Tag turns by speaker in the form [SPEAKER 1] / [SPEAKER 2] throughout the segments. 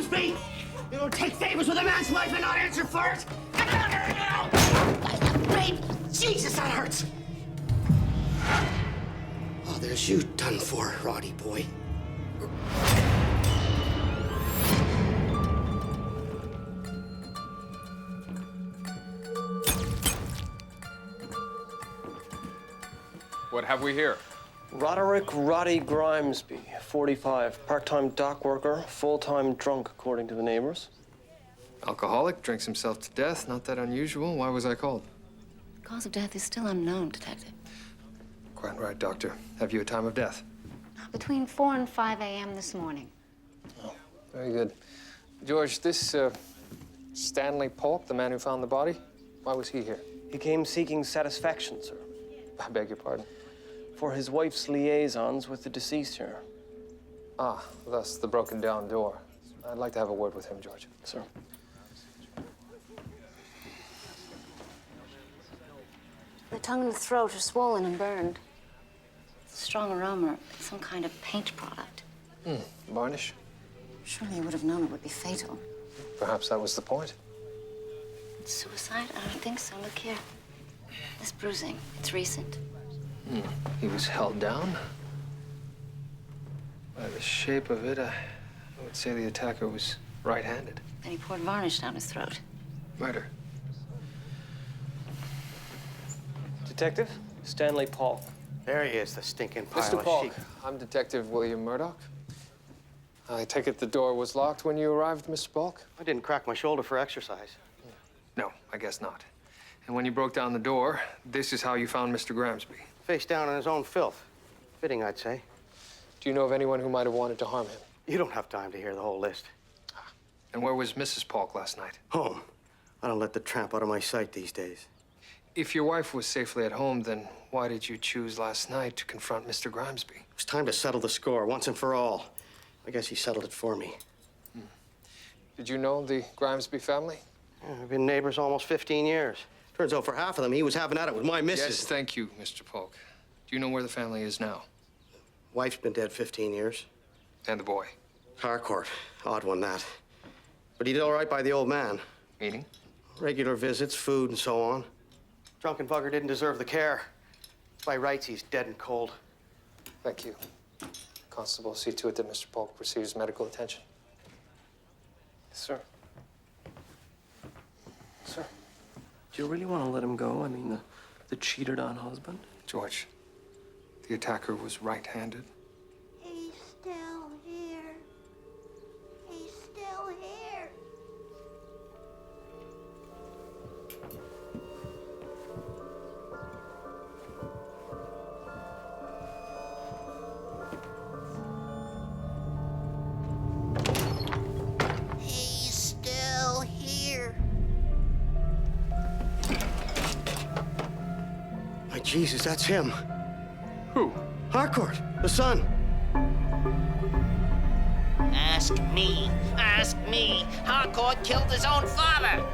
[SPEAKER 1] Grimesby! You don't take favors with a man's life and not answer for it! Babe, Jesus, that hurts! Oh, there's you done for, Roddy boy.
[SPEAKER 2] What have we here?
[SPEAKER 3] Roderick Roddy Grimesby, 45, part-time dock worker, full-time drunk, according to the neighbors.
[SPEAKER 2] Alcoholic, drinks himself to death. Not that unusual. Why was I called?
[SPEAKER 4] The cause of death is still unknown, Detective.
[SPEAKER 2] Quite right, Doctor. Have you a time of death?
[SPEAKER 4] Between 4 and 5 a.m. this morning.
[SPEAKER 2] Oh, very good. George, this Stanley Polk, the man who found the body, why was he here?
[SPEAKER 3] He came seeking satisfaction, sir,
[SPEAKER 2] I beg your pardon?
[SPEAKER 3] for his wife's liaisons with the deceased here.
[SPEAKER 2] Ah, thus the broken down door. I'd like to have a word with him, George.
[SPEAKER 3] Sir.
[SPEAKER 4] The tongue and the throat are swollen and burned. Strong aroma, some kind of paint product.
[SPEAKER 2] Varnish?
[SPEAKER 4] Surely you would have known it would be fatal.
[SPEAKER 2] Perhaps that was the point.
[SPEAKER 4] Suicide? I don't think so. Look here. This bruising, it's recent.
[SPEAKER 2] He was held down. By the shape of it, I would say the attacker was right-handed.
[SPEAKER 4] And he poured varnish down his throat.
[SPEAKER 2] Murder.
[SPEAKER 3] Detective Stanley Polk.
[SPEAKER 1] There he is, the stinking pile
[SPEAKER 2] Mr.
[SPEAKER 1] of
[SPEAKER 2] Polk,
[SPEAKER 1] sheep.
[SPEAKER 2] I'm Detective William Murdoch. I take it the door was locked when you arrived, Mr. Polk?
[SPEAKER 1] I didn't crack my shoulder for exercise.
[SPEAKER 2] No, I guess not. And when you broke down the door, this is how you found Mr. Grimesby.
[SPEAKER 1] Face down in his own filth. Fitting, I'd say.
[SPEAKER 2] Do you know of anyone who might have wanted to harm him?
[SPEAKER 1] You don't have time to hear the whole list.
[SPEAKER 2] And where was Mrs. Polk last night?
[SPEAKER 1] Home. I don't let the tramp out of my sight these days.
[SPEAKER 2] If your wife was safely at home, then why did you choose last night to confront Mr. Grimesby?
[SPEAKER 1] It was time to settle the score once and for all. I guess he settled it for me.
[SPEAKER 2] Did you know the Grimesby family?
[SPEAKER 1] Yeah, we've been neighbors almost 15 years. Turns out for half of them, he was having at it with my missus.
[SPEAKER 2] Yes, thank you, Mr. Polk. Do you know where the family is now?
[SPEAKER 1] Wife's been dead 15 years.
[SPEAKER 2] And the boy?
[SPEAKER 1] Harcourt. Odd one, that. But he did all right by the old man.
[SPEAKER 2] Meaning?
[SPEAKER 1] Regular visits, food, and so on. Drunken bugger didn't deserve the care. By rights, he's dead and cold.
[SPEAKER 2] Thank you. Constable, see to it that Mr. Polk receives medical attention.
[SPEAKER 3] Sir. Sir. Do you really want to let him go? I mean, the cheated-on husband?
[SPEAKER 2] George, the attacker was right-handed.
[SPEAKER 5] He's still here. He's still here. He's still here.
[SPEAKER 1] My Jesus, that's him.
[SPEAKER 2] Who?
[SPEAKER 1] Harcourt, the son.
[SPEAKER 6] Ask me. Ask me. Harcourt killed his own father.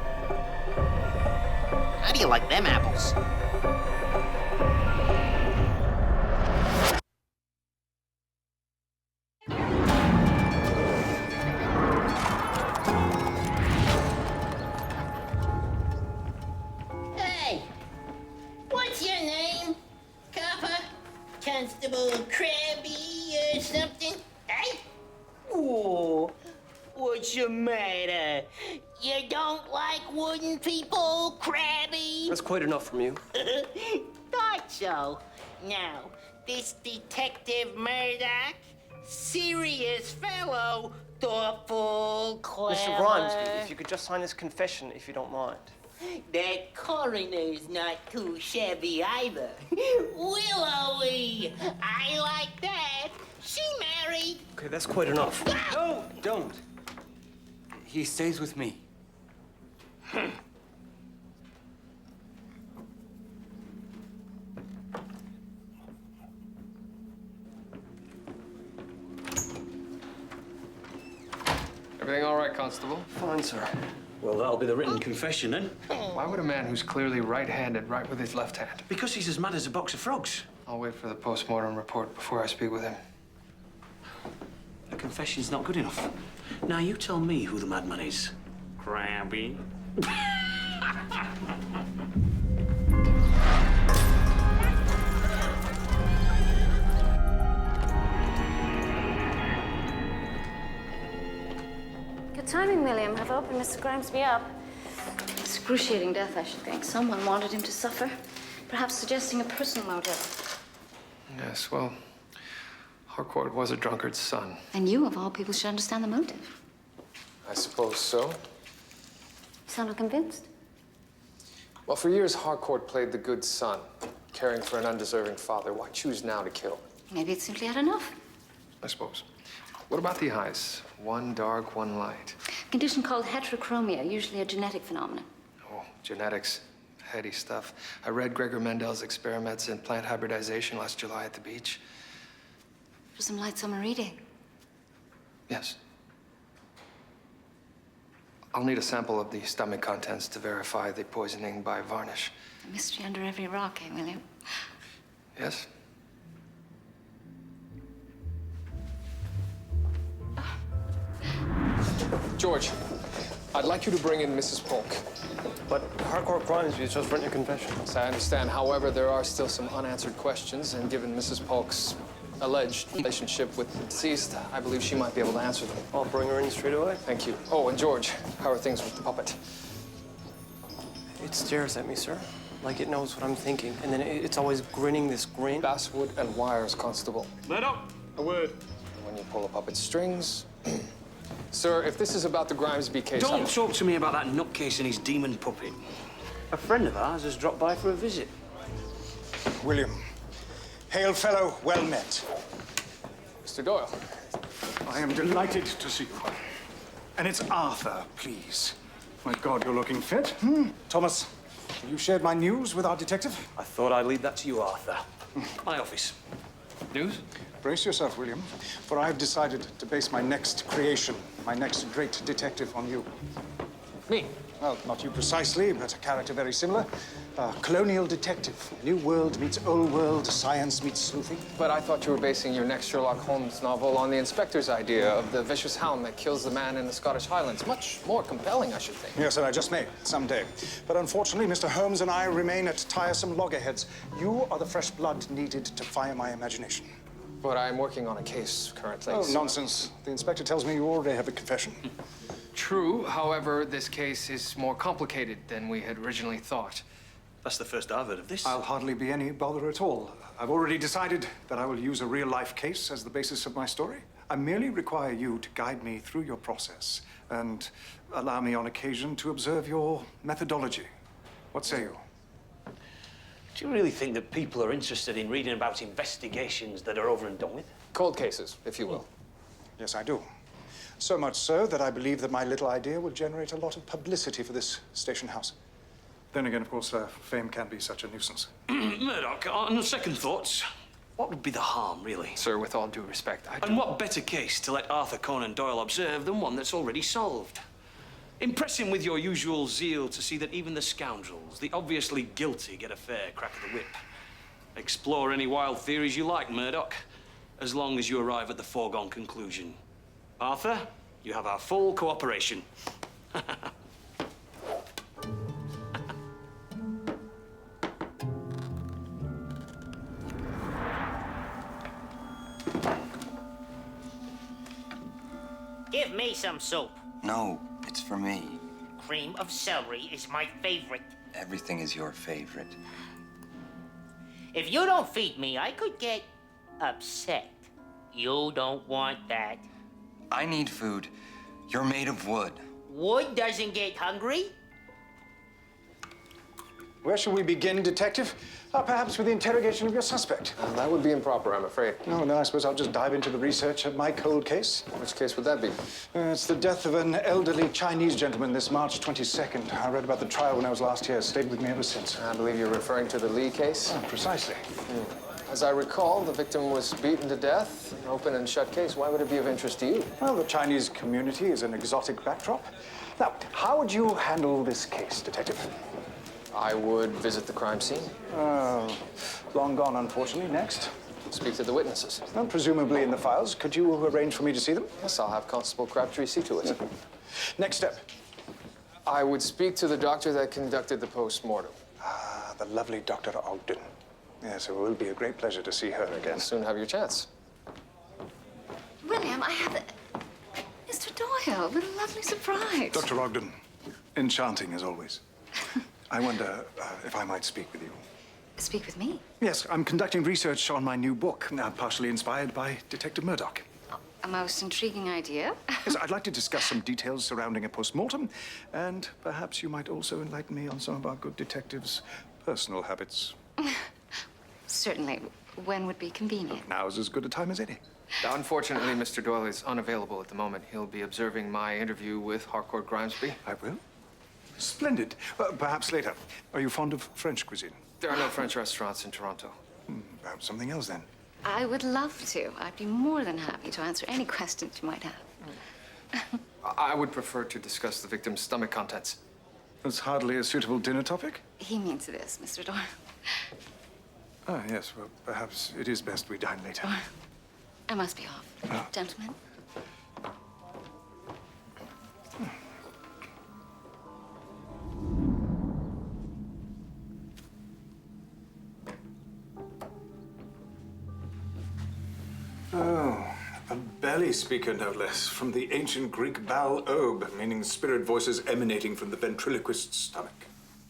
[SPEAKER 6] How do you like them apples?
[SPEAKER 5] Hey, what's your name? Copper? Constable Krabby or something? Hey? Ooh, what's the matter? You don't like wooden people, Krabby?
[SPEAKER 3] That's quite enough from you.
[SPEAKER 5] Thought so. Now, this Detective Murdoch, serious fellow, thoughtful, clever.
[SPEAKER 3] Mr. Grimesby, if you could just sign this confession, if you don't mind.
[SPEAKER 5] That coroner's not too shabby either. Willowy, I like that. She married.
[SPEAKER 3] Okay, that's quite enough.
[SPEAKER 7] No, don't. He stays with me.
[SPEAKER 2] Everything all right, Constable?
[SPEAKER 3] Fine, sir.
[SPEAKER 7] Well, that'll be the written confession then.
[SPEAKER 2] Why would a man who's clearly right-handed write with his left hand?
[SPEAKER 7] Because he's as mad as a box of frogs.
[SPEAKER 2] I'll wait for the post-mortem report before I speak with him.
[SPEAKER 7] The confession's not good enough.
[SPEAKER 8] Now, you tell me who the madman is. Crabby.
[SPEAKER 4] Good timing, William. Have opened Mr. Grimesby up. Excruciating death, I should think. Someone wanted him to suffer, perhaps suggesting a personal motive.
[SPEAKER 2] Yes, well, Harcourt was a drunkard's son.
[SPEAKER 4] And you, of all people, should understand the motive.
[SPEAKER 2] I suppose so.
[SPEAKER 4] You sound convinced.
[SPEAKER 2] Well, for years, Harcourt played the good son, caring for an undeserving father. Why choose now to kill?
[SPEAKER 4] Maybe it simply had enough.
[SPEAKER 2] I suppose. What about the eyes? One dark, one light.
[SPEAKER 4] A condition called heterochromia, usually a genetic phenomenon.
[SPEAKER 2] Oh, genetics. Heady stuff. I read Gregor Mendel's experiments in plant hybridization last July at the beach.
[SPEAKER 4] For some light summer reading.
[SPEAKER 2] Yes. I'll need a sample of the stomach contents to verify the poisoning by varnish.
[SPEAKER 4] A mystery under every rock, eh, William?
[SPEAKER 2] Yes? George, I'd like you to bring in Mrs. Polk.
[SPEAKER 3] But Harcourt Grimesby has just written a confession.
[SPEAKER 2] As I understand, however, there are still some unanswered questions, and given Mrs. Polk's alleged relationship with the deceased, I believe she might be able to answer them.
[SPEAKER 3] I'll bring her in straight away.
[SPEAKER 2] Thank you. Oh, and George, how are things with the puppet?
[SPEAKER 3] It stares at me, sir, like it knows what I'm thinking. And then it's always grinning this grin.
[SPEAKER 2] Basswood and wires, Constable.
[SPEAKER 8] Murdoch, a word.
[SPEAKER 2] When you pull a puppet's strings... Sir, if this is about the Grimesby case...
[SPEAKER 8] Don't talk to me about that nutcase and his demon puppet. A friend of ours has dropped by for a visit.
[SPEAKER 9] William, hail fellow, well met.
[SPEAKER 2] Mr. Doyle.
[SPEAKER 9] I am delighted to see you. And it's Arthur, please. My God, you're looking fit. Thomas, have you shared my news with our detective?
[SPEAKER 8] I thought I'd leave that to you, Arthur. My office.
[SPEAKER 2] News?
[SPEAKER 9] Brace yourself, William, for I've decided to base my next creation, my next great detective on you.
[SPEAKER 2] Me?
[SPEAKER 9] Well, not you precisely, but a character very similar. Colonial detective. New world meets old world, science meets sleuthing.
[SPEAKER 2] But I thought you were basing your next Sherlock Holmes novel on the inspector's idea of the vicious hound that kills the man in the Scottish Highlands. Much more compelling, I should think.
[SPEAKER 9] Yes, and I just may, someday. But unfortunately, Mr. Holmes and I remain at tiresome loggerheads. You are the fresh blood needed to fire my imagination.
[SPEAKER 2] But I'm working on a case currently.
[SPEAKER 9] Oh, nonsense. The inspector tells me you already have a confession.
[SPEAKER 2] True. However, this case is more complicated than we had originally thought.
[SPEAKER 8] That's the first I've heard of this.
[SPEAKER 9] I'll hardly be any bother at all. I've already decided that I will use a real-life case as the basis of my story. I merely require you to guide me through your process and allow me on occasion to observe your methodology. What say you?
[SPEAKER 8] Do you really think that people are interested in reading about investigations that are over and done with?
[SPEAKER 2] Cold cases, if you will.
[SPEAKER 9] Yes, I do. So much so that I believe that my little idea will generate a lot of publicity for this station house. Then again, of course, fame can be such a nuisance.
[SPEAKER 8] Murdoch, on second thoughts, what would be the harm, really?
[SPEAKER 2] Sir, with all due respect,
[SPEAKER 8] And what better case to let Arthur Conan Doyle observe than one that's already solved? Impress him with your usual zeal to see that even the scoundrels, the obviously guilty, get a fair crack of the whip. Explore any wild theories you like, Murdoch, as long as you arrive at the foregone conclusion. Arthur, you have our full cooperation.
[SPEAKER 6] Give me some soup.
[SPEAKER 10] No, it's for me.
[SPEAKER 6] Cream of celery is my favorite.
[SPEAKER 10] Everything is your favorite.
[SPEAKER 6] If you don't feed me, I could get upset. You don't want that.
[SPEAKER 10] I need food. You're made of wood.
[SPEAKER 6] Wood doesn't get hungry.
[SPEAKER 9] Where shall we begin, Detective? Perhaps with the interrogation of your suspect.
[SPEAKER 2] That would be improper, I'm afraid.
[SPEAKER 9] No, then I suppose I'll just dive into the research of my cold case.
[SPEAKER 2] Which case would that be?
[SPEAKER 9] It's the death of an elderly Chinese gentleman this March 22nd. I read about the trial when I was last here. Stayed with me ever since.
[SPEAKER 2] I believe you're referring to the Lee case?
[SPEAKER 9] Oh, precisely.
[SPEAKER 2] As I recall, the victim was beaten to death. An open and shut case. Why would it be of interest to you?
[SPEAKER 9] Well, the Chinese community is an exotic backdrop. Now, how would you handle this case, Detective?
[SPEAKER 2] I would visit the crime scene.
[SPEAKER 9] Long gone, unfortunately. Next.
[SPEAKER 2] Speak to the witnesses.
[SPEAKER 9] Well, presumably in the files. Could you arrange for me to see them?
[SPEAKER 2] Yes, I'll have Constable Crabtree see to it.
[SPEAKER 9] Next step.
[SPEAKER 2] I would speak to the doctor that conducted the post-mortem.
[SPEAKER 9] Ah, the lovely Dr. Ogden. Yes, it will be a great pleasure to see her again.
[SPEAKER 2] Soon have your chance.
[SPEAKER 4] William, I have Mr. Doyle, what a lovely surprise.
[SPEAKER 9] Dr. Ogden, enchanting as always. I wonder if I might speak with you.
[SPEAKER 4] Speak with me.
[SPEAKER 9] Yes, I'm conducting research on my new book, partially inspired by Detective Murdoch.
[SPEAKER 4] A most intriguing idea.
[SPEAKER 9] Yes, I'd like to discuss some details surrounding a post-mortem, and perhaps you might also enlighten me on some of our good detectives' personal habits.
[SPEAKER 4] Certainly. When would be convenient?
[SPEAKER 9] Now's as good a time as any.
[SPEAKER 2] Unfortunately, Mr. Doyle is unavailable at the moment. He'll be observing my interview with Harcourt Grimesby.
[SPEAKER 9] I will. Splendid. Perhaps later. Are you fond of French cuisine?
[SPEAKER 2] There are no French restaurants in Toronto.
[SPEAKER 9] Perhaps something else then.
[SPEAKER 4] I would love to. I'd be more than happy to answer any questions you might have.
[SPEAKER 2] I would prefer to discuss the victim's stomach contents.
[SPEAKER 9] That's hardly a suitable dinner topic.
[SPEAKER 4] He means this, Mr. Doyle.
[SPEAKER 9] Ah, yes. Well, perhaps it is best we dine later.
[SPEAKER 4] I must be off. Gentlemen.
[SPEAKER 9] Oh, a belly speaker, no less, from the ancient Greek bal ob, meaning spirit voices emanating from the ventriloquist's stomach.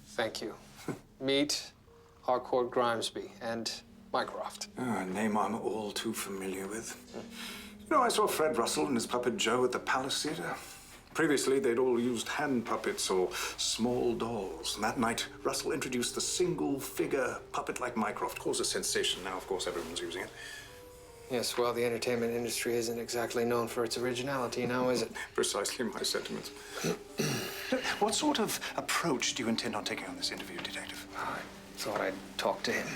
[SPEAKER 2] Thank you. Meet Harcourt Grimesby and Mycroft.
[SPEAKER 9] Oh, a name I'm all too familiar with. You know, I saw Fred Russell and his puppet Joe at the Palace Theatre. Previously, they'd all used hand puppets or small dolls. And that night, Russell introduced the single-figure puppet like Mycroft. Caused a sensation. Now, of course, everyone's using it.
[SPEAKER 2] Yes, well, the entertainment industry isn't exactly known for its originality now, is it?
[SPEAKER 9] Precisely my sentiments. What sort of approach do you intend on taking on this interview, Detective?
[SPEAKER 2] I thought I'd talk to him.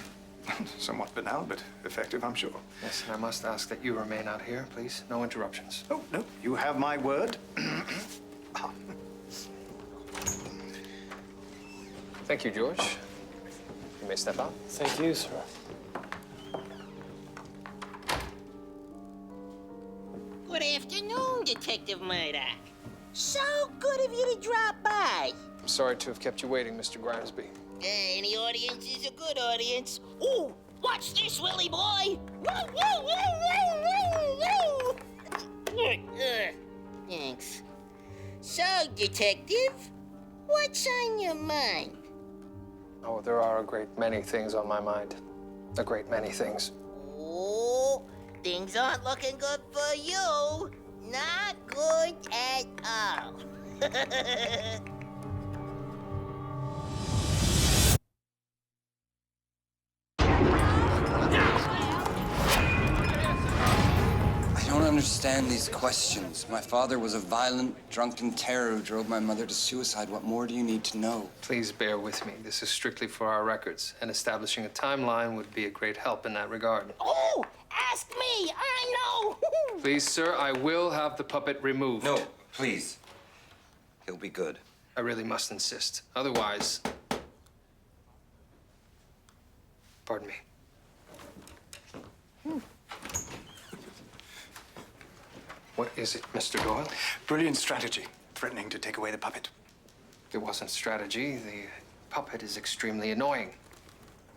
[SPEAKER 9] Somewhat banal, but effective, I'm sure.
[SPEAKER 2] Yes, and I must ask that you remain out here, please. No interruptions.
[SPEAKER 9] Oh, no, you have my word.
[SPEAKER 2] Thank you, George. You may step out.
[SPEAKER 3] Thank you, sir.
[SPEAKER 5] Good afternoon, Detective Murdoch. So good of you to drop by.
[SPEAKER 2] I'm sorry to have kept you waiting, Mr. Grimesby.
[SPEAKER 5] Any audience is a good audience. Ooh, watch this, Willie boy. Woo, woo, woo, woo, woo, woo. Thanks. So, Detective, what's on your mind?
[SPEAKER 2] Oh, there are a great many things on my mind. A great many things.
[SPEAKER 5] Oh, things aren't looking good for you. Not good at all.
[SPEAKER 10] I don't understand these questions. My father was a violent, drunken terror who drove my mother to suicide. What more do you need to know?
[SPEAKER 2] Please bear with me. This is strictly for our records, and establishing a timeline would be a great help in that regard.
[SPEAKER 5] Oh, ask me. I know.
[SPEAKER 2] Please, sir, I will have the puppet removed.
[SPEAKER 10] No, please. He'll be good.
[SPEAKER 2] I really must insist. Otherwise... Pardon me. What is it, Mr. Doyle?
[SPEAKER 9] Brilliant strategy, threatening to take away the puppet.
[SPEAKER 2] It wasn't strategy. The puppet is extremely annoying.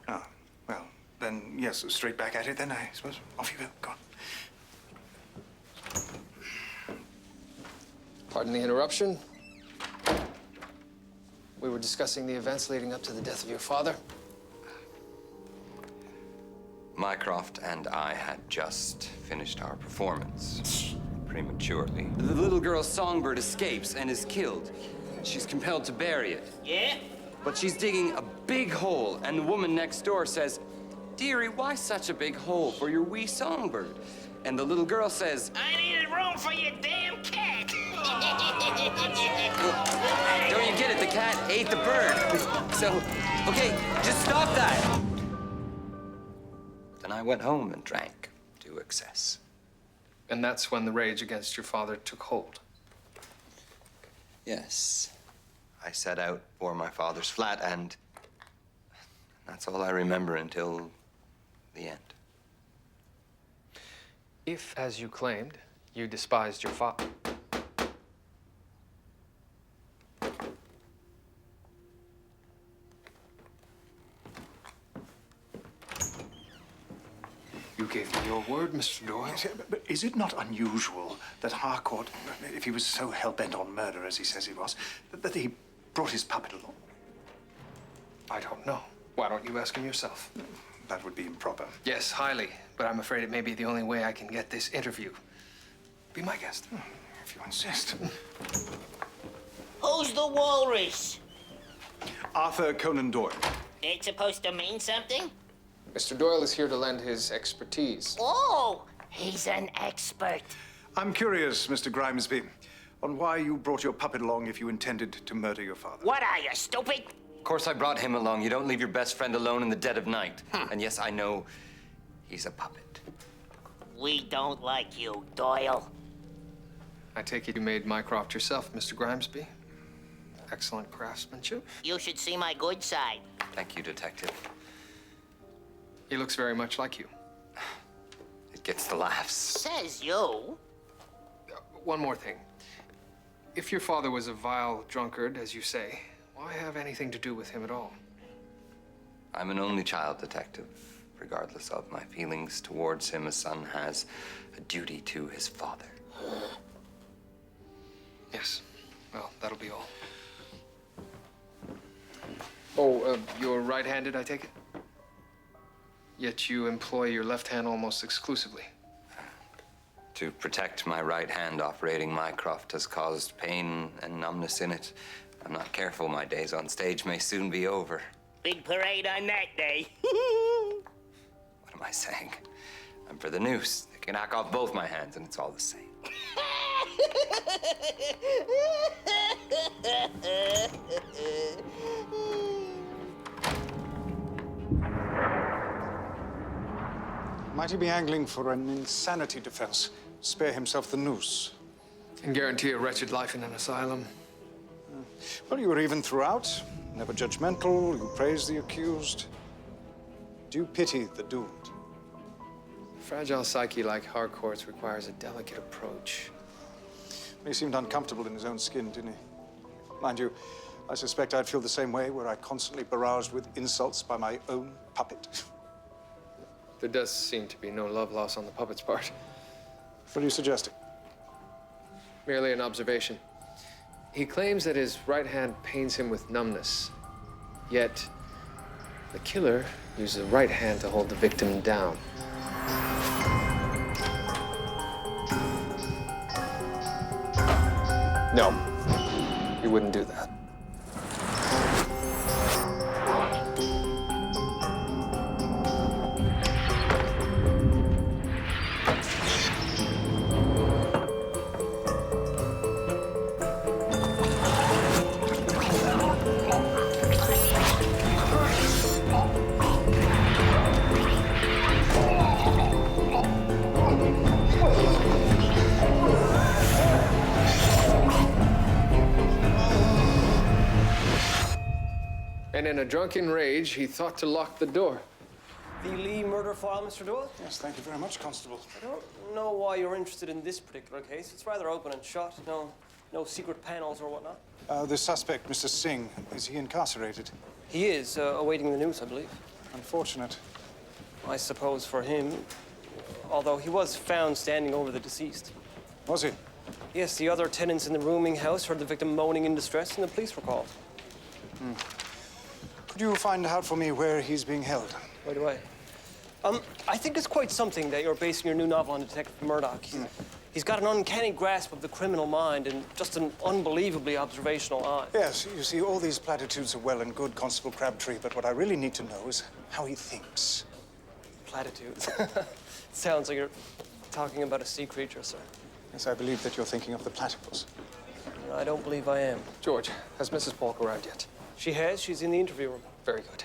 [SPEAKER 9] Ah, well, then, yes, straight back at it then, I suppose. Off you go. Go on.
[SPEAKER 2] Pardon the interruption. We were discussing the events leading up to the death of your father.
[SPEAKER 10] Mycroft and I had just finished our performance. Prematurely. The little girl's songbird escapes and is killed. She's compelled to bury it.
[SPEAKER 6] Yeah?
[SPEAKER 10] But she's digging a big hole, and the woman next door says, "Dearie, why such a big hole for your wee songbird?" And the little girl says,
[SPEAKER 6] I needed room for your damn cat.
[SPEAKER 10] "Don't you get it? The cat ate the bird." So, okay, just stop that. Then I went home and drank to excess.
[SPEAKER 2] And that's when the rage against your father took hold.
[SPEAKER 10] Yes. I set out for my father's flat, and that's all I remember until the end.
[SPEAKER 2] If, as you claimed, you despised your father. You gave me your word, Mr. Doyle.
[SPEAKER 9] Yes, but is it not unusual that Harcourt, if he was so hell-bent on murder as he says he was, that he brought his puppet along?
[SPEAKER 2] I don't know. Why don't you ask him yourself?
[SPEAKER 9] That would be improper.
[SPEAKER 2] Yes, highly. But I'm afraid it may be the only way I can get this interview. Be my guest.
[SPEAKER 9] If you insist.
[SPEAKER 5] Who's the walrus?
[SPEAKER 9] Arthur Conan Doyle.
[SPEAKER 5] It's supposed to mean something?
[SPEAKER 2] Mr. Doyle is here to lend his expertise.
[SPEAKER 5] Oh, he's an expert.
[SPEAKER 9] I'm curious, Mr. Grimesby, on why you brought your puppet along if you intended to murder your father.
[SPEAKER 5] What are you, stupid?
[SPEAKER 10] Of course I brought him along. You don't leave your best friend alone in the dead of night. And yes, I know he's a puppet.
[SPEAKER 5] We don't like you, Doyle.
[SPEAKER 2] I take it you made Mycroft yourself, Mr. Grimesby. Excellent craftsmanship.
[SPEAKER 5] You should see my good side.
[SPEAKER 10] Thank you, Detective.
[SPEAKER 2] He looks very much like you.
[SPEAKER 10] It gets the laughs.
[SPEAKER 5] Says you.
[SPEAKER 2] One more thing. If your father was a vile drunkard, as you say, why have anything to do with him at all?
[SPEAKER 10] I'm an only child, Detective. Regardless of my feelings towards him, a son has a duty to his father.
[SPEAKER 2] Yes. Well, that'll be all. Oh, you're right-handed, I take it? Yet you employ your left hand almost exclusively.
[SPEAKER 10] To protect my right hand, operating Mycroft has caused pain and numbness in it. I'm not careful, my days on stage may soon be over.
[SPEAKER 5] Big parade on that day.
[SPEAKER 10] What am I saying? I'm for the noose. They can hack off both my hands and it's all the same.
[SPEAKER 9] Might he be angling for an insanity defense? Spare himself the noose.
[SPEAKER 2] And guarantee a wretched life in an asylum.
[SPEAKER 9] Well, you were even throughout. Never judgmental. You praised the accused. Do you pity the doomed?
[SPEAKER 2] Fragile psyche like Harcourt's requires a delicate approach.
[SPEAKER 9] He seemed uncomfortable in his own skin, didn't he? Mind you, I suspect I'd feel the same way were I constantly barraged with insults by my own puppet.
[SPEAKER 2] There does seem to be no love lost on the puppet's part.
[SPEAKER 9] What are you suggesting?
[SPEAKER 2] Merely an observation. He claims that his right hand pains him with numbness. Yet, the killer used the right hand to hold the victim down. No, he wouldn't do that. And in a drunken rage, he thought to lock the door.
[SPEAKER 3] The Lee murder file, Mr. Doyle?
[SPEAKER 9] Yes, thank you very much, Constable.
[SPEAKER 3] I don't know why you're interested in this particular case. It's rather open and shut. No secret panels or whatnot.
[SPEAKER 9] The suspect, Mr. Singh, is he incarcerated?
[SPEAKER 3] He is, awaiting the news, I believe.
[SPEAKER 9] Unfortunate.
[SPEAKER 3] I suppose for him, although he was found standing over the deceased.
[SPEAKER 9] Was he?
[SPEAKER 3] Yes, the other tenants in the rooming house heard the victim moaning in distress and the police were called.
[SPEAKER 9] Could you find out for me where he's being held?
[SPEAKER 3] Right away. I think it's quite something that you're basing your new novel on Detective Murdoch. He's got an uncanny grasp of the criminal mind and just an unbelievably observational eye.
[SPEAKER 9] Yes, you see, all these platitudes are well and good, Constable Crabtree, but what I really need to know is how he thinks.
[SPEAKER 3] Platitudes. Sounds like you're talking about a sea creature, sir.
[SPEAKER 9] Yes, I believe that you're thinking of the platypus.
[SPEAKER 3] I don't believe I am.
[SPEAKER 2] George, has Mrs. Polk arrived yet?
[SPEAKER 3] She has. She's in the interview room.
[SPEAKER 2] Very good.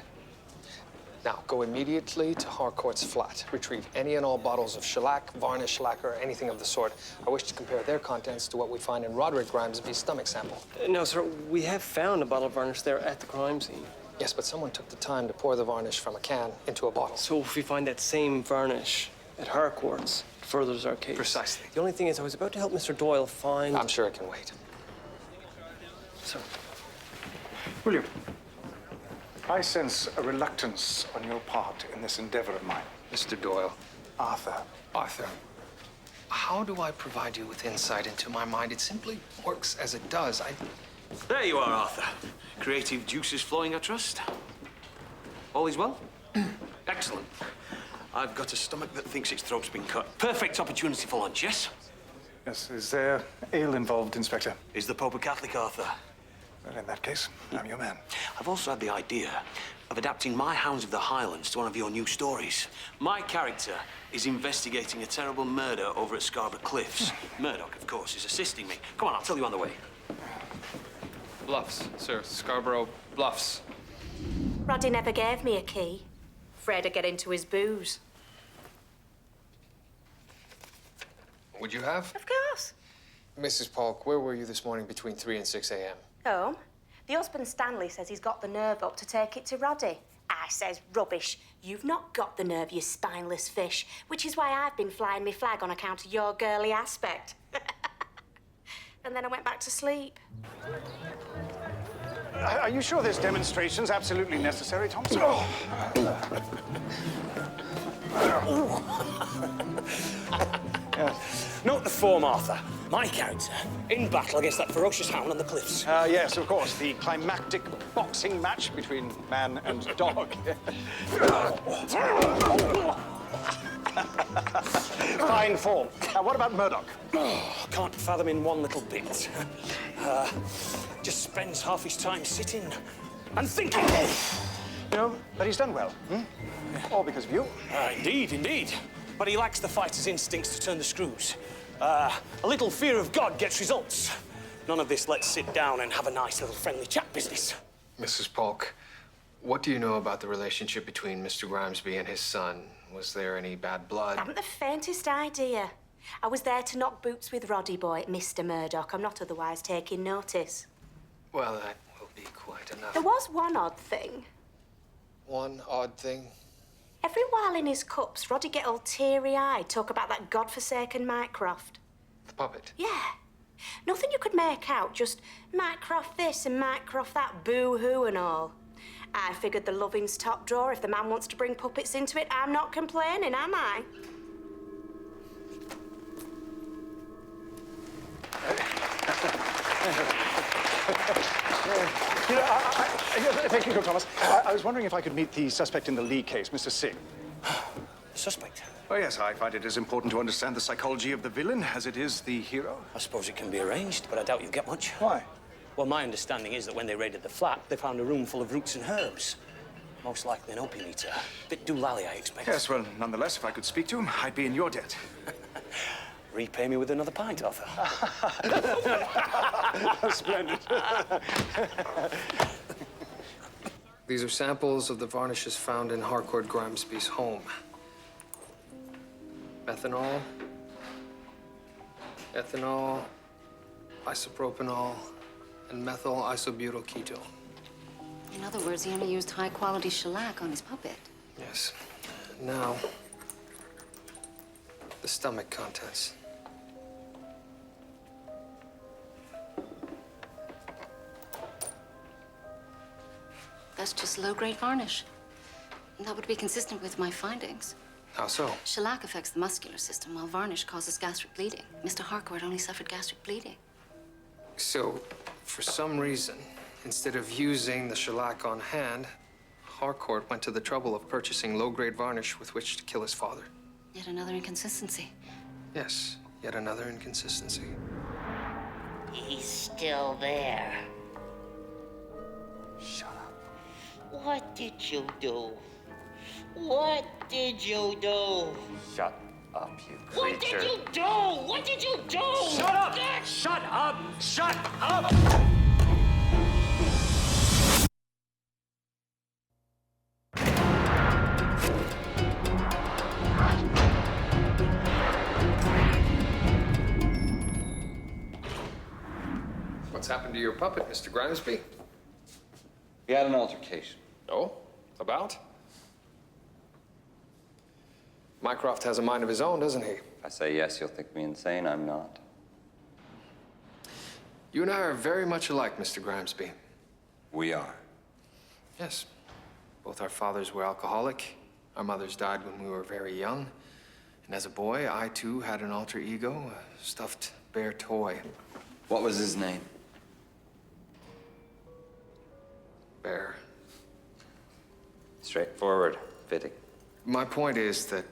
[SPEAKER 2] Now, go immediately to Harcourt's flat. Retrieve any and all bottles of shellac, varnish, lacquer, anything of the sort. I wish to compare their contents to what we find in Roderick Grimesby's stomach sample.
[SPEAKER 3] No, sir. We have found a bottle of varnish there at the crime scene.
[SPEAKER 2] Yes, but someone took the time to pour the varnish from a can into a bottle.
[SPEAKER 3] So if we find that same varnish at Harcourt's, furthers our case.
[SPEAKER 2] Precisely.
[SPEAKER 3] The only thing is, I was about to help Mr. Doyle find...
[SPEAKER 2] I'm sure it can wait.
[SPEAKER 3] So,
[SPEAKER 9] William, I sense a reluctance on your part in this endeavor of mine.
[SPEAKER 2] Mr. Doyle.
[SPEAKER 9] Arthur.
[SPEAKER 2] Arthur, how do I provide you with insight into my mind? It simply works as it does.
[SPEAKER 8] There you are, Arthur. Creative juices flowing, I trust. All is well? Excellent. I've got a stomach that thinks its throat's been cut. Perfect opportunity for lunch, yes?
[SPEAKER 9] Yes, is there ale involved, Inspector?
[SPEAKER 8] Is the Pope a Catholic, Arthur?
[SPEAKER 9] Well, in that case, I'm your man.
[SPEAKER 8] I've also had the idea of adapting my Hounds of the Highlands to one of your new stories. My character is investigating a terrible murder over at Scarborough Cliffs. Murdoch, of course, is assisting me. Come on, I'll tell you on the way.
[SPEAKER 2] Bluffs, sir. Scarborough Bluffs.
[SPEAKER 11] Roddy never gave me a key. Afraid I'd get into his booze.
[SPEAKER 2] Would you have?
[SPEAKER 11] Of course.
[SPEAKER 2] Mrs. Polk, where were you this morning between 3 and 6 a.m.?
[SPEAKER 11] Home. The husband Stanley says he's got the nerve up to take it to Roddy. I says, rubbish. You've not got the nerve, you spineless fish. Which is why I've been flying me flag on account of your girly aspect. And then I went back to sleep.
[SPEAKER 9] Are you sure this demonstration's absolutely necessary, Thompson?
[SPEAKER 8] Note the form, Arthur. My character in battle against that ferocious hound on the cliffs.
[SPEAKER 9] Yes, of course. The climactic boxing match between man and dog. Fine form. What about Murdoch?
[SPEAKER 8] Oh, can't fathom in one little bit. Just spends half his time sitting and thinking.
[SPEAKER 9] You know, but he's done well. All because of you.
[SPEAKER 8] Indeed, indeed. But he lacks the fighter's instincts to turn the screws. A little fear of God gets results. None of this let's sit down and have a nice little friendly chat business.
[SPEAKER 2] Mrs. Polk, what do you know about the relationship between Mr. Grimesby and his son? Was there any bad blood?
[SPEAKER 11] I haven't the faintest idea. I was there to knock boots with Roddy boy, Mr. Murdoch. I'm not otherwise taking notice.
[SPEAKER 2] Well, that will be quite enough.
[SPEAKER 11] There was one odd thing.
[SPEAKER 2] One odd thing?
[SPEAKER 11] Every while in his cups, Roddy get all teary-eyed, talk about that godforsaken Mycroft.
[SPEAKER 2] The puppet?
[SPEAKER 11] Yeah. Nothing you could make out, just Mycroft this and Mycroft that, boo-hoo and all. I figured the loving's top drawer. If the man wants to bring puppets into it, I'm not complaining, am I?
[SPEAKER 9] Thank you, Thomas. I was wondering if I could meet the suspect in the Lee case, Mr. Singh.
[SPEAKER 8] Suspect?
[SPEAKER 9] Oh, yes, I find it as important to understand the psychology of the villain as it is the hero.
[SPEAKER 8] I suppose it can be arranged, but I doubt you'll get much.
[SPEAKER 9] Why?
[SPEAKER 8] Well, my understanding is that when they raided the flat, they found a room full of roots and herbs. Most likely an opium eater. Bit doolally, I expect.
[SPEAKER 9] Yes, well, nonetheless, if I could speak to him, I'd be in your debt.
[SPEAKER 8] Repay me with another pint, Arthur.
[SPEAKER 9] Splendid.
[SPEAKER 2] These are samples of the varnishes found in Harcourt Grimesby's home. Methanol, ethanol, isopropanol, and methyl isobutyl ketone.
[SPEAKER 4] In other words, he only used high-quality shellac on his puppet.
[SPEAKER 2] Yes. Now, the stomach contents.
[SPEAKER 4] That's just low-grade varnish. That would be consistent with my findings.
[SPEAKER 2] How so?
[SPEAKER 4] Shellac affects the muscular system, while varnish causes gastric bleeding. Mr. Harcourt only suffered gastric bleeding.
[SPEAKER 2] So, for some reason, instead of using the shellac on hand, Harcourt went to the trouble of purchasing low-grade varnish with which to kill his father.
[SPEAKER 4] Yet another inconsistency.
[SPEAKER 2] Yes, yet another inconsistency.
[SPEAKER 6] He's still there.
[SPEAKER 10] Shut up.
[SPEAKER 6] What did you do? What did you do?
[SPEAKER 10] Shut up, you
[SPEAKER 6] What
[SPEAKER 10] creature.
[SPEAKER 6] did you do? What did you do?
[SPEAKER 8] Shut up! Shut up! Shut up!
[SPEAKER 2] What's happened to your puppet, Mr. Grimesby?
[SPEAKER 10] We had an altercation.
[SPEAKER 2] Oh? About? Mycroft has a mind of his own, doesn't he?
[SPEAKER 10] If I say yes, you'll think me insane. I'm not.
[SPEAKER 2] You and I are very much alike, Mr. Grimesby.
[SPEAKER 10] We are.
[SPEAKER 2] Yes. Both our fathers were alcoholic. Our mothers died when we were very young. And as a boy, I too had an alter ego, a stuffed bear toy.
[SPEAKER 10] What was his name?
[SPEAKER 2] Bear.
[SPEAKER 10] Straightforward, fitting.
[SPEAKER 2] My point is that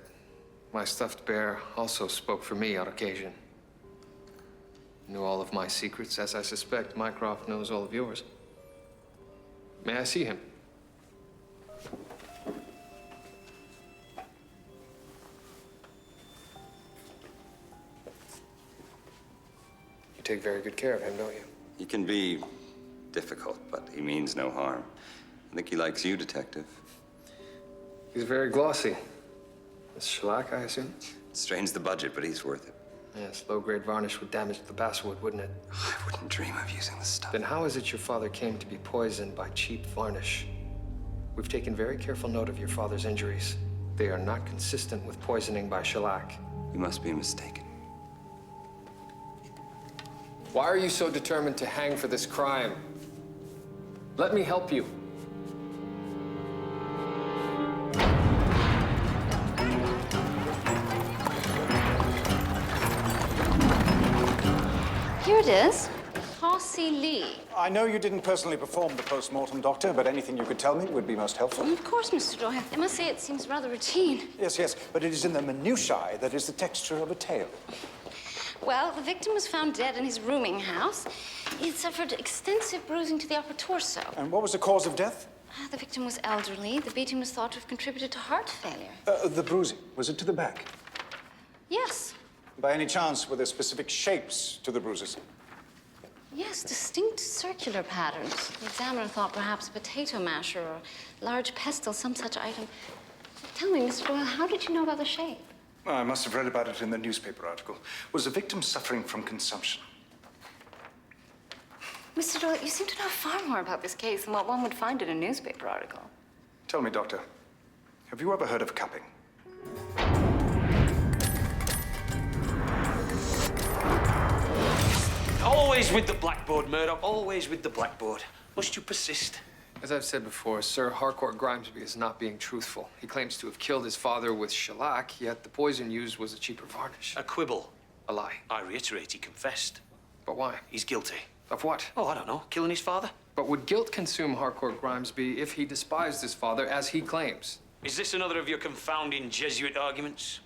[SPEAKER 2] my stuffed bear also spoke for me on occasion. Knew all of my secrets, as I suspect Mycroft knows all of yours. May I see him? You take very good care of him, don't you?
[SPEAKER 10] He can be difficult, but he means no harm. I think he likes you, Detective.
[SPEAKER 2] He's very glossy. It's shellac, I assume?
[SPEAKER 10] Strains the budget, but he's worth it.
[SPEAKER 2] Yes, low-grade varnish would damage the basswood, wouldn't it?
[SPEAKER 10] I wouldn't dream of using this stuff.
[SPEAKER 2] Then how is it your father came to be poisoned by cheap varnish? We've taken very careful note of your father's injuries. They are not consistent with poisoning by shellac.
[SPEAKER 10] You must be mistaken.
[SPEAKER 2] Why are you so determined to hang for this crime? Let me help you.
[SPEAKER 4] Here it is. Horsey Lee.
[SPEAKER 9] I know you didn't personally perform the post-mortem, Doctor, but anything you could tell me would be most helpful.
[SPEAKER 4] Of course, Mr. Doyle. I must say it seems rather routine.
[SPEAKER 9] Yes, but it is in the minutiae that is the texture of a tale.
[SPEAKER 4] Well, the victim was found dead in his rooming house. He had suffered extensive bruising to the upper torso.
[SPEAKER 9] And what was the cause of death?
[SPEAKER 4] The victim was elderly. The beating was thought to have contributed to heart failure.
[SPEAKER 9] The bruising, was it to the back?
[SPEAKER 4] Yes.
[SPEAKER 9] By any chance, were there specific shapes to the bruises?
[SPEAKER 4] Yes, distinct circular patterns. The examiner thought perhaps a potato masher or a large pestle, some such item. Tell me, Mr. Doyle, how did you know about the shape?
[SPEAKER 9] I must have read about it in the newspaper article. Was the victim suffering from consumption?
[SPEAKER 4] Mr. Doyle, you seem to know far more about this case than what one would find in a newspaper article.
[SPEAKER 9] Tell me, Doctor, have you ever heard of cupping?
[SPEAKER 8] Always with the blackboard, Murdoch. Always with the blackboard. Must you persist?
[SPEAKER 2] As I've said before, Sir Harcourt Grimesby is not being truthful. He claims to have killed his father with shellac, yet the poison used was a cheaper varnish.
[SPEAKER 8] A quibble.
[SPEAKER 2] A lie.
[SPEAKER 8] I reiterate, he confessed.
[SPEAKER 2] But why?
[SPEAKER 8] He's guilty.
[SPEAKER 2] Of what?
[SPEAKER 8] Oh, I don't know. Killing his father?
[SPEAKER 2] But would guilt consume Harcourt Grimesby if he despised his father, as he claims?
[SPEAKER 8] Is this another of your confounding Jesuit arguments?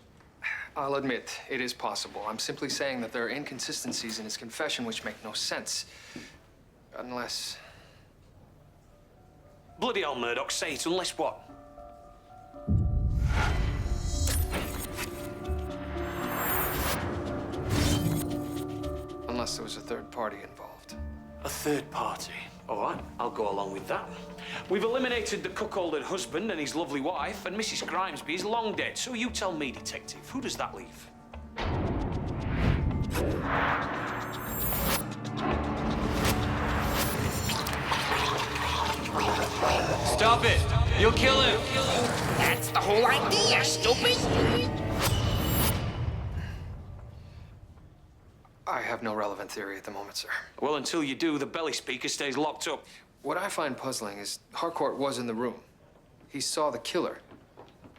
[SPEAKER 2] I'll admit, it is possible. I'm simply saying that there are inconsistencies in his confession which make no sense. Unless...
[SPEAKER 8] Bloody hell, Murdoch, say it, unless what?
[SPEAKER 2] Unless there was a third party involved.
[SPEAKER 8] A third party? All right, I'll go along with that. We've eliminated the cuckolded husband and his lovely wife, and Mrs. Grimesby is long dead. So you tell me, Detective, who does that leave?
[SPEAKER 7] Stop it! You'll kill him!
[SPEAKER 6] That's the whole idea, stupid!
[SPEAKER 2] I have no relevant theory at the moment, sir.
[SPEAKER 8] Well, until you do, the belly speaker stays locked up.
[SPEAKER 2] What I find puzzling is Harcourt was in the room. He saw the killer.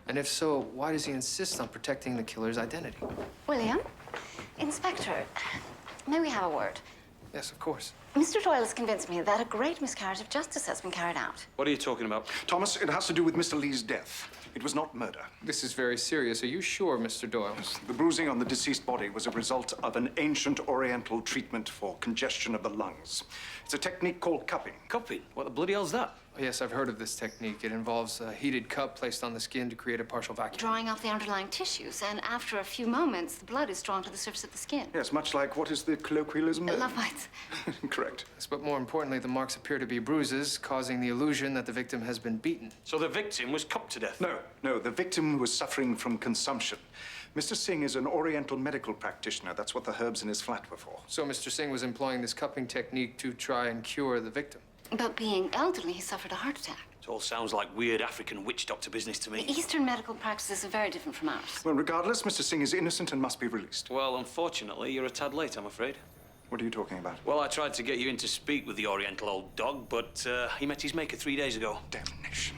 [SPEAKER 2] And if so, why does he insist on protecting the killer's identity?
[SPEAKER 4] William, Inspector, may we have a word?
[SPEAKER 2] Yes, of course.
[SPEAKER 4] Mr. Doyle has convinced me that a great miscarriage of justice has been carried out.
[SPEAKER 8] What are you talking about?
[SPEAKER 9] Thomas, it has to do with Mr. Lee's death. It was not murder.
[SPEAKER 2] This is very serious. Are you sure, Mr. Doyle?
[SPEAKER 9] The bruising on the deceased body was a result of an ancient Oriental treatment for congestion of the lungs. It's a technique called cupping.
[SPEAKER 8] Cupping? What the bloody hell's that?
[SPEAKER 2] Yes, I've heard of this technique. It involves a heated cup placed on the skin to create a partial vacuum.
[SPEAKER 4] Drawing off the underlying tissues, and after a few moments, the blood is drawn to the surface of the skin.
[SPEAKER 9] Yes, much like what is the colloquialism?
[SPEAKER 4] Love bites.
[SPEAKER 9] Correct.
[SPEAKER 2] Yes, but more importantly, the marks appear to be bruises, causing the illusion that the victim has been beaten.
[SPEAKER 8] So the victim was cupped to death?
[SPEAKER 9] No, the victim was suffering from consumption. Mr. Singh is an Oriental medical practitioner. That's what the herbs in his flat were for.
[SPEAKER 2] So Mr. Singh was employing this cupping technique to try and cure the victim.
[SPEAKER 4] But being elderly, he suffered a heart attack.
[SPEAKER 8] It all sounds like weird African witch doctor business to me.
[SPEAKER 4] Eastern medical practices are very different from ours.
[SPEAKER 9] Well, regardless, Mr. Singh is innocent and must be released.
[SPEAKER 8] Well, unfortunately, you're a tad late, I'm afraid.
[SPEAKER 9] What are you talking about?
[SPEAKER 8] Well, I tried to get you in to speak with the Oriental old dog, but he met his maker 3 days ago.
[SPEAKER 9] Damnation.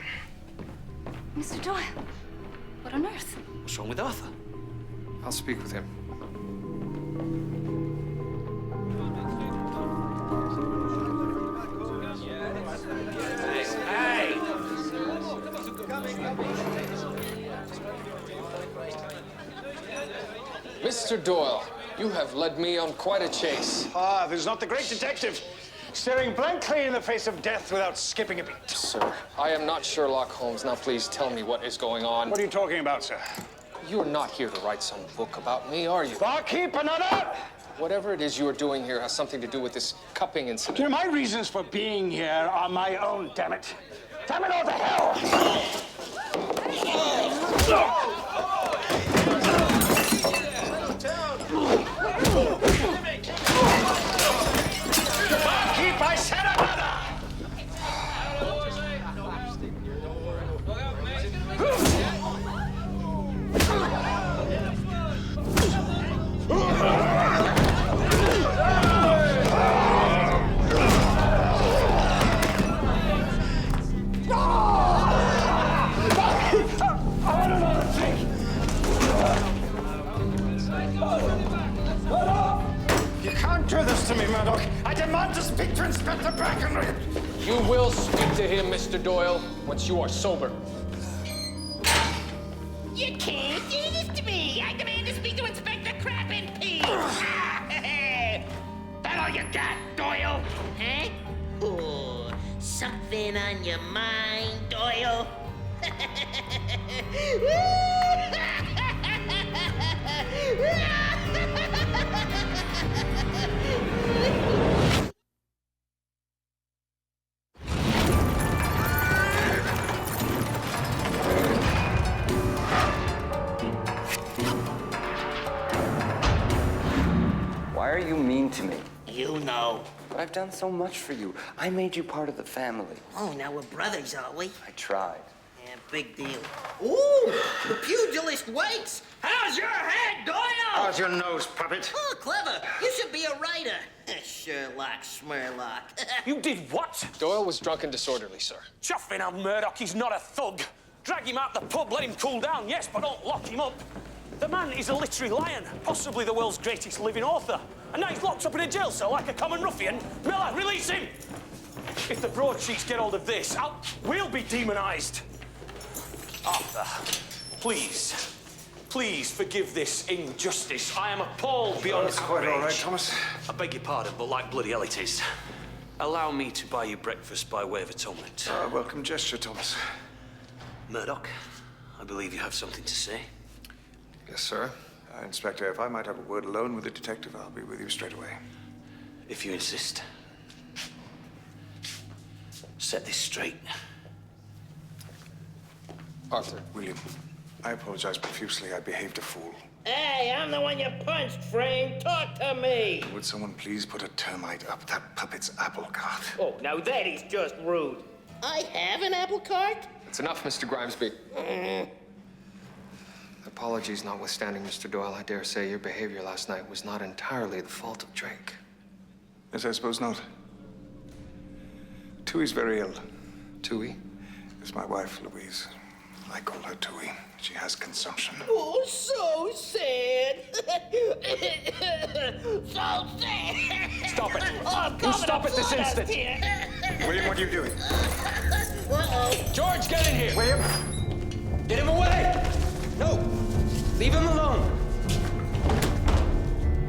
[SPEAKER 4] Mr. Doyle, what on earth?
[SPEAKER 8] What's wrong with Arthur?
[SPEAKER 2] I'll speak with him.
[SPEAKER 8] Hey!
[SPEAKER 2] Mr. Doyle, you have led me on quite a chase.
[SPEAKER 9] Ah, this is not the great detective. Staring blankly in the face of death without skipping a beat.
[SPEAKER 2] Sir, I am not Sherlock Holmes. Now please tell me what is going on.
[SPEAKER 9] What are you talking about, sir?
[SPEAKER 2] You're not here to write some book about me, are you?
[SPEAKER 9] Barkeep, another!
[SPEAKER 2] Whatever it is you are doing here has something to do with this cupping incident.
[SPEAKER 9] You know, my reasons for being here are my own, damn it. Damn it all to hell! Barkeep, I said another! You can't do this to me, Murdoch. I demand to speak to Inspector Brackenridge.
[SPEAKER 2] You will speak to him, Mr. Doyle, once you are sober.
[SPEAKER 6] You can't do this to me! I demand to speak to Inspector Crap and Pee! That all you got, Doyle? Huh? Oh, something on your mind, Doyle?
[SPEAKER 10] Why are you mean to me?
[SPEAKER 6] You know.
[SPEAKER 10] But I've done so much for you. I made you part of the family.
[SPEAKER 6] Oh, now we're brothers, are we?
[SPEAKER 10] I tried.
[SPEAKER 6] Yeah, big deal. Ooh, the pugilist waits. How's your head, Doyle?
[SPEAKER 9] How's your nose, puppet?
[SPEAKER 6] Oh, clever. You should be a writer. Sherlock Schmerlock.
[SPEAKER 8] You did what?
[SPEAKER 2] Doyle was drunk and disorderly, sir.
[SPEAKER 8] Chuffing on Murdoch, he's not a thug. Drag him out the pub, let him cool down, yes, but don't lock him up. The man is a literary lion, possibly the world's greatest living author. And now he's locked up in a jail cell like a common ruffian. Miller, release him! If the broadsheets get hold of this, we'll be demonized. Arthur, please, please forgive this injustice. I am appalled beyond
[SPEAKER 9] That's quite all right,
[SPEAKER 8] outrage.
[SPEAKER 9] Thomas.
[SPEAKER 8] I beg your pardon, but like bloody hell it is. Allow me to buy you breakfast by way of atonement.
[SPEAKER 9] Welcome gesture, Thomas.
[SPEAKER 8] Murdoch, I believe you have something to say.
[SPEAKER 2] Yes, sir.
[SPEAKER 9] Inspector, if I might have a word alone with the detective, I'll be with you straight away.
[SPEAKER 8] If you insist. Set this straight.
[SPEAKER 2] Arthur.
[SPEAKER 9] William, I apologize profusely. I behaved a fool.
[SPEAKER 6] Hey, I'm the one you punched, Frame. Talk to me.
[SPEAKER 9] Would someone please put a termite up that puppet's apple cart?
[SPEAKER 6] Oh, now that is just rude. I have an apple cart?
[SPEAKER 2] It's enough, Mr. Grimesby. Apologies notwithstanding, Mr. Doyle, I dare say your behavior last night was not entirely the fault of Drake.
[SPEAKER 9] Yes, I suppose not. Tui's very ill.
[SPEAKER 2] Tui?
[SPEAKER 9] It's my wife, Louise. I call her Tui. She has consumption.
[SPEAKER 6] Oh, so sad. So sad.
[SPEAKER 2] Stop it.
[SPEAKER 6] Oh,
[SPEAKER 2] You stop it this instant.
[SPEAKER 9] William, what are you doing?
[SPEAKER 6] Uh-oh.
[SPEAKER 2] George, get in here.
[SPEAKER 7] William! Get him away! No! Leave him alone!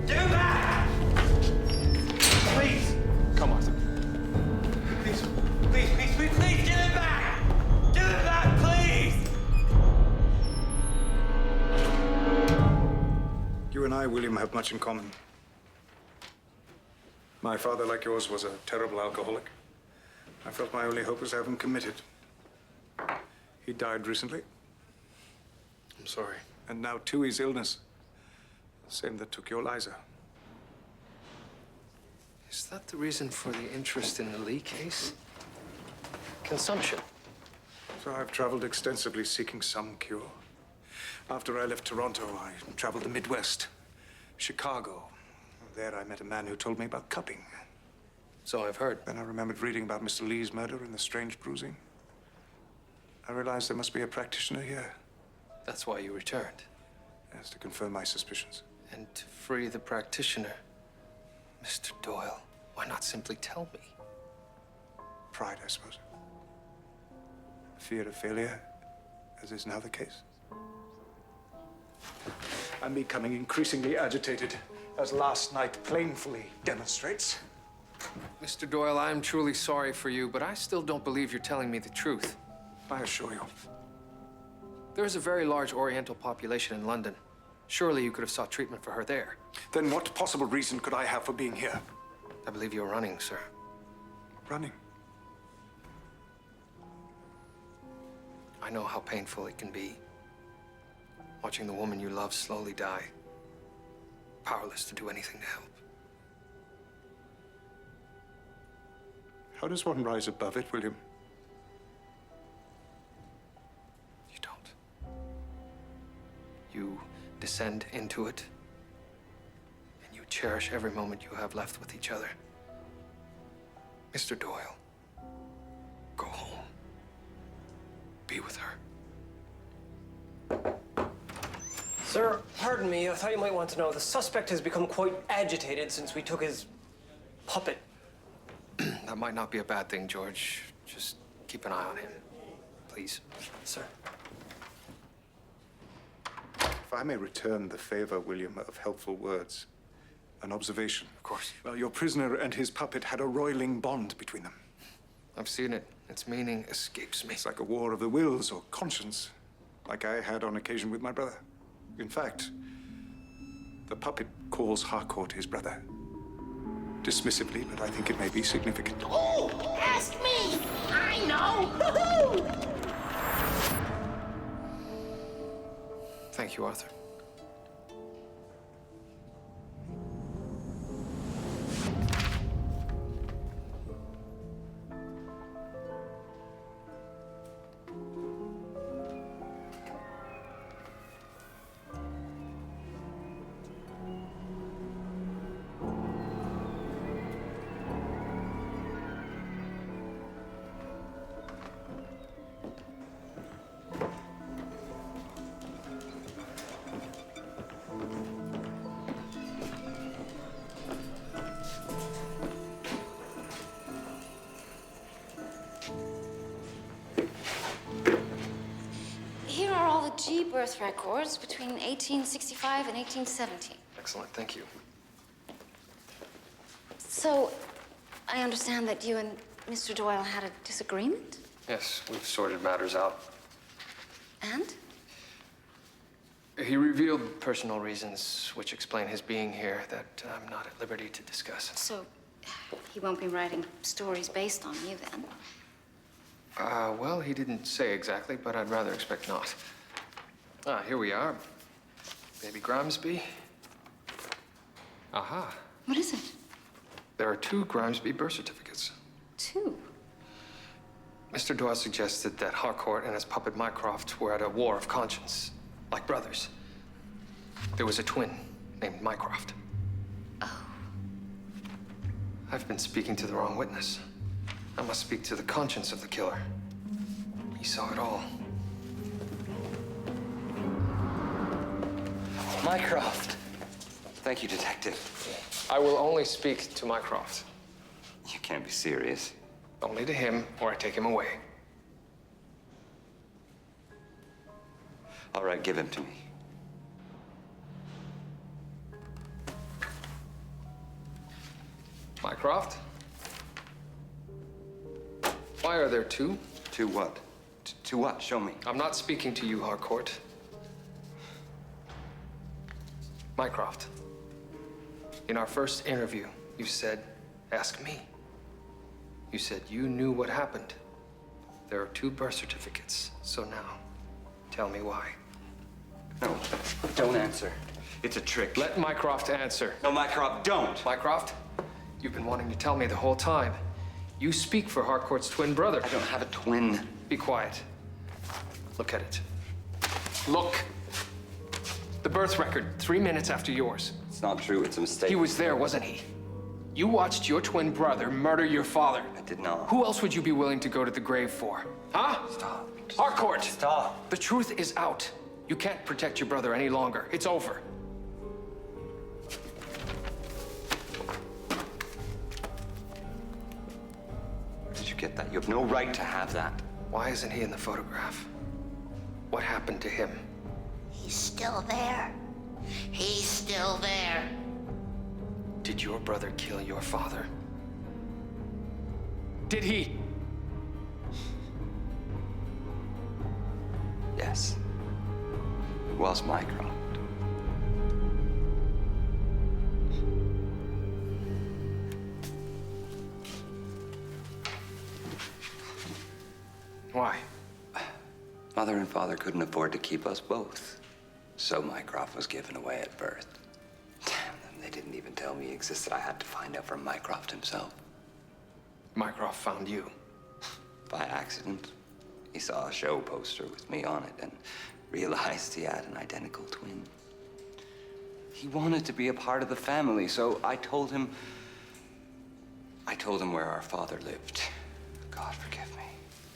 [SPEAKER 7] Give him back! Please!
[SPEAKER 2] Come, Arthur.
[SPEAKER 7] Please, please, please, please, please, give him back! Give him back, please!
[SPEAKER 9] You and I, William, have much in common. My father, like yours, was a terrible alcoholic. I felt my only hope was to have him committed. He died recently.
[SPEAKER 2] I'm sorry.
[SPEAKER 9] And now Tui's illness. Same that took your Liza.
[SPEAKER 2] Is that the reason for the interest in the Lee case? Consumption.
[SPEAKER 9] So I've traveled extensively seeking some cure. After I left Toronto, I traveled the Midwest, Chicago. There I met a man who told me about cupping.
[SPEAKER 2] So I've heard.
[SPEAKER 9] Then I remembered reading about Mr. Lee's murder and the strange bruising. I realized there must be a practitioner here.
[SPEAKER 2] That's why you returned.
[SPEAKER 9] Yes, to confirm my suspicions.
[SPEAKER 2] And to free the practitioner. Mr. Doyle, why not simply tell me?
[SPEAKER 9] Pride, I suppose. Fear of failure, as is now the case. I'm becoming increasingly agitated, as last night plainly demonstrates.
[SPEAKER 2] Mr. Doyle, I'm truly sorry for you, but I still don't believe you're telling me the truth.
[SPEAKER 9] I assure you.
[SPEAKER 2] There's a very large Oriental population in London. Surely you could have sought treatment for her there.
[SPEAKER 9] Then what possible reason could I have for being here?
[SPEAKER 2] I believe you're running, sir.
[SPEAKER 9] Running?
[SPEAKER 2] I know how painful it can be. Watching the woman you love slowly die. Powerless to do anything to help.
[SPEAKER 9] How does one rise above it, William?
[SPEAKER 2] You don't. You descend into it, and you cherish every moment you have left with each other. Mr. Doyle, go home. Be with her.
[SPEAKER 3] Sir, pardon me, I thought you might want to know the suspect has become quite agitated since we took his puppet.
[SPEAKER 2] That might not be a bad thing, George. Just keep an eye on him, please.
[SPEAKER 3] Sir.
[SPEAKER 9] If I may return the favor, William, of helpful words. An observation.
[SPEAKER 2] Of course.
[SPEAKER 9] Well, your prisoner and his puppet had a roiling bond between them.
[SPEAKER 2] I've seen it. Its meaning escapes me.
[SPEAKER 9] It's like a war of the wills or conscience, like I had on occasion with my brother. In fact, the puppet calls Harcourt his brother. Dismissively, but I think it may be significant.
[SPEAKER 5] Oh, ask me! I know! Woo-hoo!
[SPEAKER 2] Thank you, Arthur.
[SPEAKER 4] Here are all the G birth records between 1865 and 1870.
[SPEAKER 2] Excellent, thank you.
[SPEAKER 4] So, I understand that you and Mr. Doyle had a disagreement?
[SPEAKER 2] Yes, we've sorted matters out.
[SPEAKER 4] And?
[SPEAKER 2] He revealed personal reasons which explain his being here that I'm not at liberty to discuss.
[SPEAKER 4] So, he won't be writing stories based on you then?
[SPEAKER 2] Well, he didn't say exactly, but I'd rather expect not. Here we are. Baby Grimesby. Aha.
[SPEAKER 4] What is it?
[SPEAKER 2] There are 2 Grimesby birth certificates.
[SPEAKER 4] 2?
[SPEAKER 2] Mr. Doyle suggested that Harcourt and his puppet Mycroft were at a war of conscience, like brothers. There was a twin named Mycroft.
[SPEAKER 4] Oh.
[SPEAKER 2] I've been speaking to the wrong witness. I must speak to the conscience of the killer. He saw it all.
[SPEAKER 10] Mycroft. Thank you, Detective.
[SPEAKER 2] I will only speak to Mycroft.
[SPEAKER 10] You can't be serious.
[SPEAKER 2] Only to him, or I take him away.
[SPEAKER 10] All right, give him to me.
[SPEAKER 2] Mycroft? Why are there 2?
[SPEAKER 10] 2 what? To what? Show me.
[SPEAKER 2] I'm not speaking to you, Harcourt. Mycroft, in our first interview, you said, ask me. You said you knew what happened. There are 2 birth certificates. So now, tell me why.
[SPEAKER 10] No, don't answer. It's a trick.
[SPEAKER 2] Let Mycroft answer.
[SPEAKER 10] No, Mycroft, don't.
[SPEAKER 2] Mycroft, you've been wanting to tell me the whole time. You speak for Harcourt's twin brother.
[SPEAKER 10] I don't have a twin.
[SPEAKER 2] Be quiet. Look at it. Look. The birth record, 3 minutes after yours.
[SPEAKER 10] It's not true. It's a mistake.
[SPEAKER 2] He was there, wasn't he? You watched your twin brother murder your father.
[SPEAKER 10] I did not.
[SPEAKER 2] Who else would you be willing to go to the grave for? Huh?
[SPEAKER 10] Stop.
[SPEAKER 2] Harcourt!
[SPEAKER 10] Stop.
[SPEAKER 2] The truth is out. You can't protect your brother any longer. It's over.
[SPEAKER 10] Where did you get that? You have no right to have that.
[SPEAKER 2] Why isn't he in the photograph? What happened to him?
[SPEAKER 5] He's still there. He's still there.
[SPEAKER 2] Did your brother kill your father? Did he?
[SPEAKER 10] Yes. It was Mycroft.
[SPEAKER 2] Why?
[SPEAKER 10] Mother and father couldn't afford to keep us both. So Mycroft was given away at birth. Damn them, they didn't even tell me he existed. I had to find out from Mycroft himself.
[SPEAKER 2] Mycroft found you.
[SPEAKER 10] By accident. He saw a show poster with me on it and realized he had an identical twin. He wanted to be a part of the family, so I told him where our father lived. God forgive me.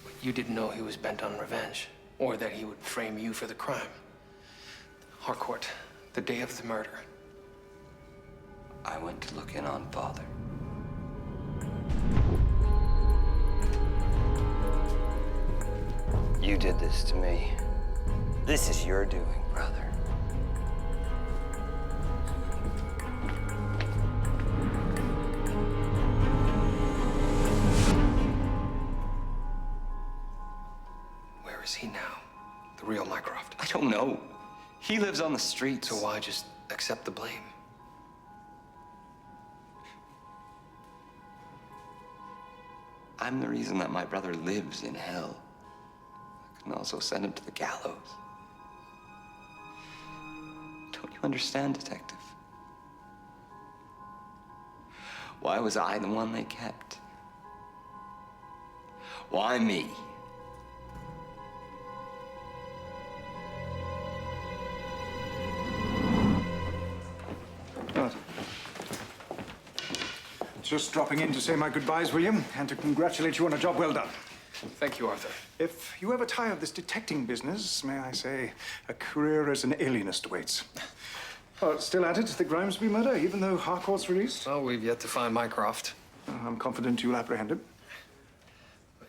[SPEAKER 2] But you didn't know he was bent on revenge, or that he would frame you for the crime. Harcourt, the day of the murder.
[SPEAKER 10] I went to look in on father. You did this to me. This is your doing, brother.
[SPEAKER 2] Where is he now? The real Mycroft.
[SPEAKER 10] I don't know. He lives on the streets.
[SPEAKER 2] So why just accept the blame?
[SPEAKER 10] I'm the reason that my brother lives in hell. I can also send him to the gallows. Don't you understand, detective? Why was I the one they kept? Why me?
[SPEAKER 9] Just dropping in to say my goodbyes, William, and to congratulate you on a job well done.
[SPEAKER 2] Thank you, Arthur.
[SPEAKER 9] If you ever tire of this detecting business, may I say, a career as an alienist awaits. Still at it, the Grimesby murder, even though Harcourt's released?
[SPEAKER 2] Well, we've yet to find Mycroft.
[SPEAKER 9] I'm confident you'll apprehend him.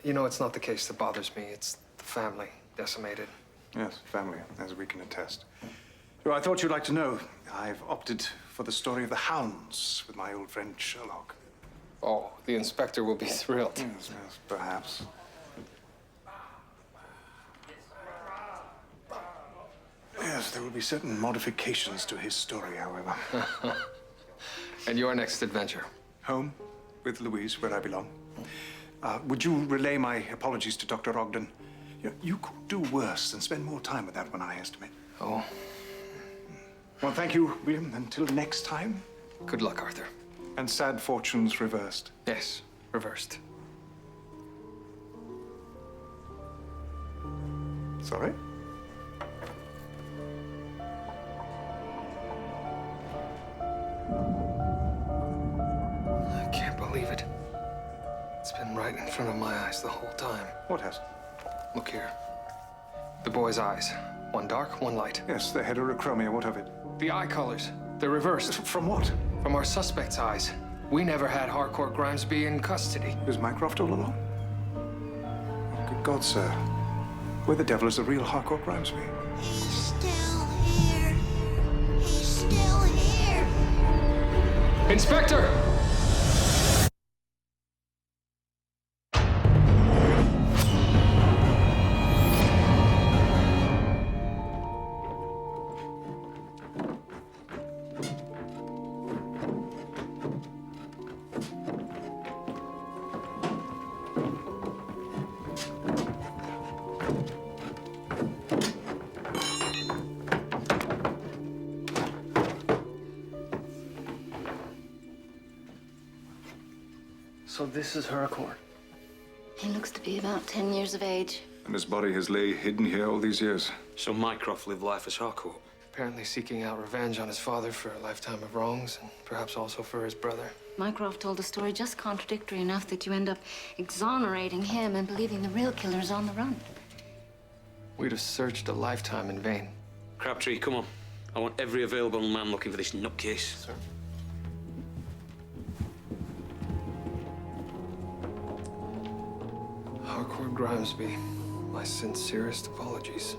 [SPEAKER 2] You know, it's not the case that bothers me. It's the family decimated.
[SPEAKER 9] Yes, family, as we can attest. So I thought you'd like to know. I've opted for the story of the hounds with my old friend Sherlock.
[SPEAKER 2] Oh, the inspector will be thrilled.
[SPEAKER 9] Yes, perhaps. Yes, there will be certain modifications to his story, however.
[SPEAKER 2] And your next adventure?
[SPEAKER 9] Home, with Louise, where I belong. Would you relay my apologies to Dr. Ogden? You could do worse than spend more time with that one, I estimate.
[SPEAKER 2] Oh.
[SPEAKER 9] Well, thank you, William. Until next time.
[SPEAKER 2] Good luck, Arthur.
[SPEAKER 9] And sad fortunes reversed.
[SPEAKER 2] Yes, reversed.
[SPEAKER 9] Sorry?
[SPEAKER 2] I can't believe it. It's been right in front of my eyes the whole time.
[SPEAKER 9] What has?
[SPEAKER 2] Look here. The boy's eyes. One dark, one light.
[SPEAKER 9] Yes, the heterochromia. What of it?
[SPEAKER 2] The eye colors. They're reversed.
[SPEAKER 9] From what?
[SPEAKER 2] From our suspect's eyes. We never had Harcourt Grimesby in custody.
[SPEAKER 9] Was Mycroft all along? Oh, good God, sir. Where the devil is the real Harcourt Grimesby?
[SPEAKER 5] He's still here. He's still here.
[SPEAKER 2] Inspector! So this is Harcourt.
[SPEAKER 4] He looks to be about 10 years of age.
[SPEAKER 9] And his body has lay hidden here all these years.
[SPEAKER 8] So Mycroft lived life as Harcourt.
[SPEAKER 2] Apparently seeking out revenge on his father for a lifetime of wrongs, and perhaps also for his brother.
[SPEAKER 4] Mycroft told a story just contradictory enough that you end up exonerating him and believing the real killer's on the run.
[SPEAKER 2] We'd have searched a lifetime in vain.
[SPEAKER 8] Crabtree, come on. I want every available man looking for this nutcase.
[SPEAKER 2] Sir. Harcourt Grimesby, my sincerest apologies.